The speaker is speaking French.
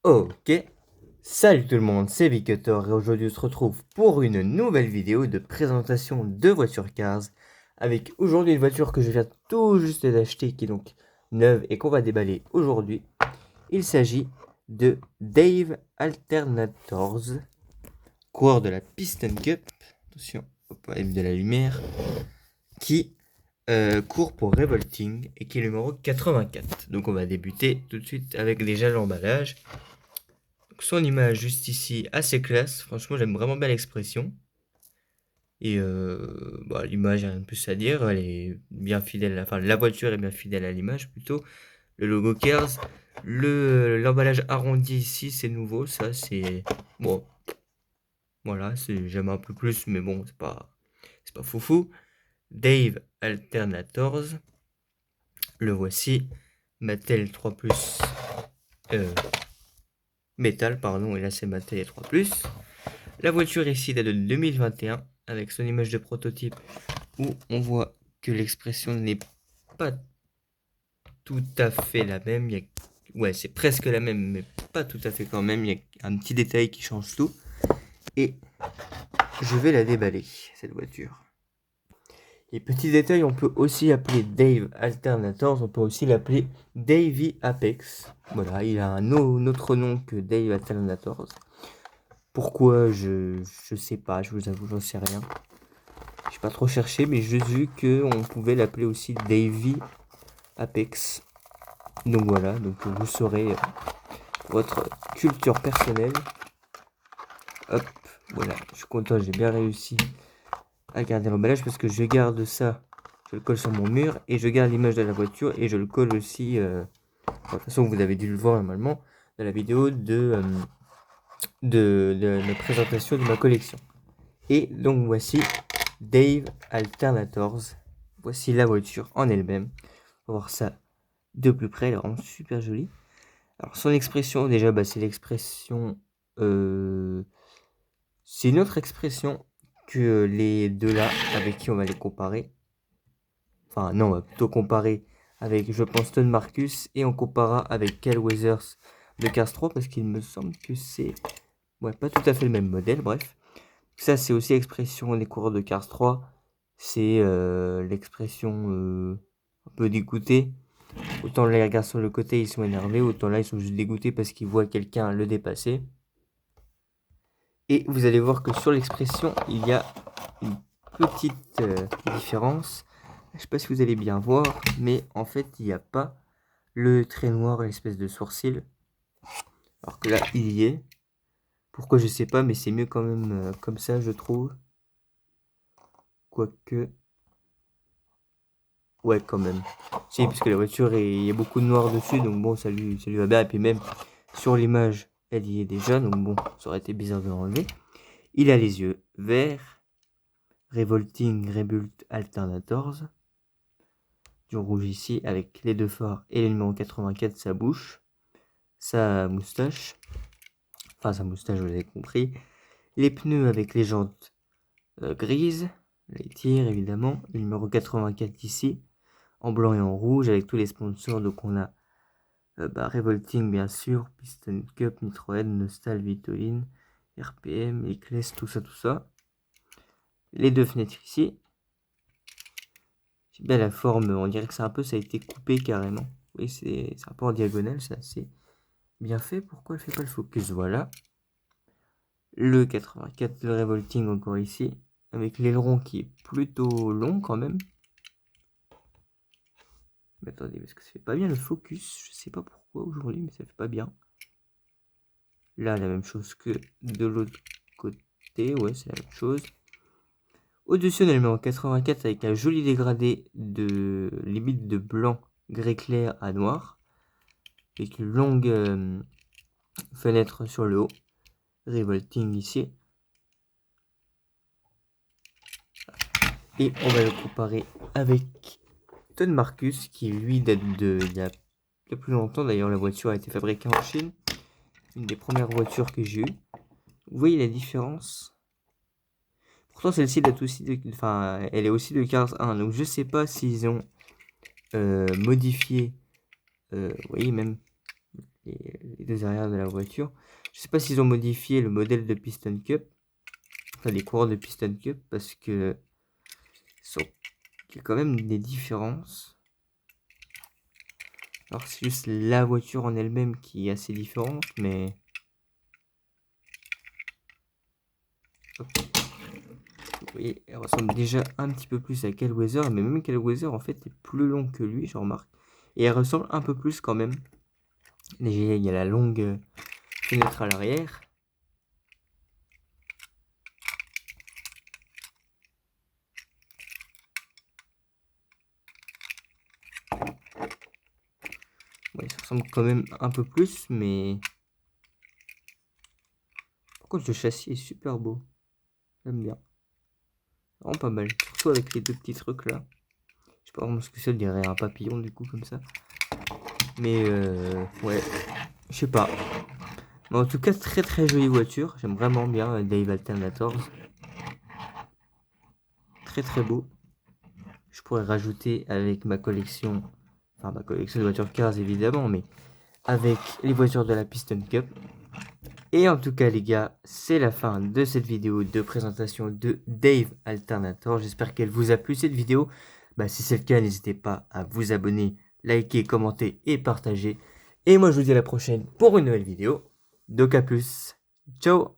Ok, salut tout le monde, c'est Vicutter et aujourd'hui on se retrouve pour une nouvelle vidéo de présentation de voiture Cars avec aujourd'hui une voiture que je viens tout juste d'acheter qui est donc neuve et qu'on va déballer aujourd'hui. Il s'agit de Dave Alternators, coureur de la Piston Cup, attention, hop, avec de la lumière, qui court pour Revolting et qui est le numéro 84. Donc on va débuter tout de suite avec déjà l'emballage. Son image juste ici, assez classe. Franchement, j'aime vraiment bien l'expression. Et l'image, rien de plus à dire. Elle est bien fidèle. Enfin, la voiture est bien fidèle à l'image plutôt. Le logo Kers. L'emballage arrondi ici, c'est nouveau. Ça, c'est. Bon, voilà. J'aime un peu plus, mais bon, c'est pas foufou. Dave Alternators. Le voici. Mattel 3 Plus. Métal, pardon. Et là, c'est Mattel 3 Plus. La voiture ici date de 2021 avec son image de prototype où on voit que l'expression n'est pas tout à fait la même. Ouais, c'est presque la même, mais pas tout à fait quand même. Il y a un petit détail qui change tout. Et je vais la déballer, cette voiture. Et petit détail, on peut aussi appeler Dave Alternators, on peut aussi l'appeler Davey Apex. Voilà, il a un autre nom que Dave Alternators. Pourquoi, je sais pas, je vous avoue, j'en sais rien. J'ai pas trop cherché, mais j'ai vu qu'on pouvait l'appeler aussi Davey Apex. Donc voilà, donc vous saurez votre culture personnelle. Hop, voilà, je suis content, j'ai bien réussi à garder l'emballage parce que je garde ça, je le colle sur mon mur et je garde l'image de la voiture et je le colle aussi. De toute façon, vous avez dû le voir normalement dans la vidéo de la présentation de ma collection. Et donc voici Dave Alternators. Voici la voiture en elle-même. On va voir ça de plus près, elle est vraiment super jolie. Alors son expression, déjà, c'est l'expression... c'est une autre expression que les deux là, avec qui on va les comparer. Enfin non, on va plutôt comparer avec, je pense, Stone Marcus, et on comparera avec Kyle Weathers de Cars 3, parce qu'il me semble que c'est... Ouais, pas tout à fait le même modèle, bref. Ça, c'est aussi l'expression des coureurs de Cars 3. C'est l'expression un peu dégoûtée. Autant les regards sur le côté, ils sont énervés, autant là, ils sont juste dégoûtés parce qu'ils voient quelqu'un le dépasser. Et vous allez voir que sur l'expression, il y a une petite différence. Je ne sais pas si vous allez bien voir, mais en fait, il n'y a pas le trait noir, l'espèce de sourcil. Alors que là, il y est. Pourquoi, je sais pas, mais c'est mieux quand même comme ça, je trouve. Quoique... Ouais, quand même. Si, parce que la voiture, il y a beaucoup de noir dessus, donc bon, ça lui va bien. Et puis même, sur l'image, elle y est déjà, donc bon, ça aurait été bizarre de l'enlever. Il a les yeux verts, Revolting Rebuild Alternators, du rouge ici, avec les deux phares et le numéro 84, sa bouche, sa moustache, enfin sa moustache, vous avez compris, les pneus avec les jantes grises, les tirs évidemment, le numéro 84 ici, en blanc et en rouge, avec tous les sponsors, donc on a Revolting bien sûr, Piston Cup, Nitrohead, Nostal, Vitoline, RPM, Eclès, tout ça. Les deux fenêtres ici. J'aime bien la forme, on dirait que ça a été coupé carrément. Oui, c'est un peu en diagonale, c'est assez bien fait. Pourquoi elle fait pas le focus? Voilà. Le 84, le Revolting encore ici, avec l'aileron qui est plutôt long quand même. Mais attendez, parce que ça fait pas bien le focus. Je sais pas pourquoi aujourd'hui, mais ça fait pas bien. Là, la même chose que de l'autre côté. Ouais, c'est la même chose. Au-dessus, on a le numéro 84 avec un joli dégradé de limite de blanc, gris clair à noir. Avec une longue fenêtre sur le haut. Revolting ici. Et on va le comparer avec Ton Marcus qui lui date il y a plus longtemps. D'ailleurs, la voiture a été fabriquée en Chine. Une des premières voitures que j'ai eues. Vous voyez la différence? Pourtant, celle-ci date aussi enfin, elle est aussi de Cars 1. Donc, je sais pas s'ils ont modifié. Vous voyez, même les deux arrières de la voiture. Je sais pas s'ils ont modifié le modèle de Piston Cup, enfin les coureurs de Piston Cup, parce que il y a quand même des différences. Alors c'est juste la voiture en elle-même qui est assez différente, mais hop. Vous voyez, elle ressemble déjà un petit peu plus à Weather, mais même Weather en fait est plus long que lui, je remarque. Et elle ressemble un peu plus quand même. Il y a la longue fenêtre à l'arrière. Ouais, ça ressemble quand même un peu plus, mais par contre le châssis est super beau. J'aime bien. Vraiment pas mal. Surtout avec les deux petits trucs là. Je sais pas vraiment ce que c'est, on dirait un papillon du coup comme ça. Mais ouais, je sais pas. Mais en tout cas, très très jolie voiture. J'aime vraiment bien Dave Alternators. Très très beau. Je pourrais rajouter avec ma collection, enfin ma collection de voitures cars évidemment, mais avec les voitures de la Piston Cup. Et en tout cas les gars, c'est la fin de cette vidéo de présentation de Dave Alternator. J'espère qu'elle vous a plu cette vidéo. Si c'est le cas, n'hésitez pas à vous abonner, liker, commenter et partager. Et moi je vous dis à la prochaine pour une nouvelle vidéo. Donc à plus. Ciao.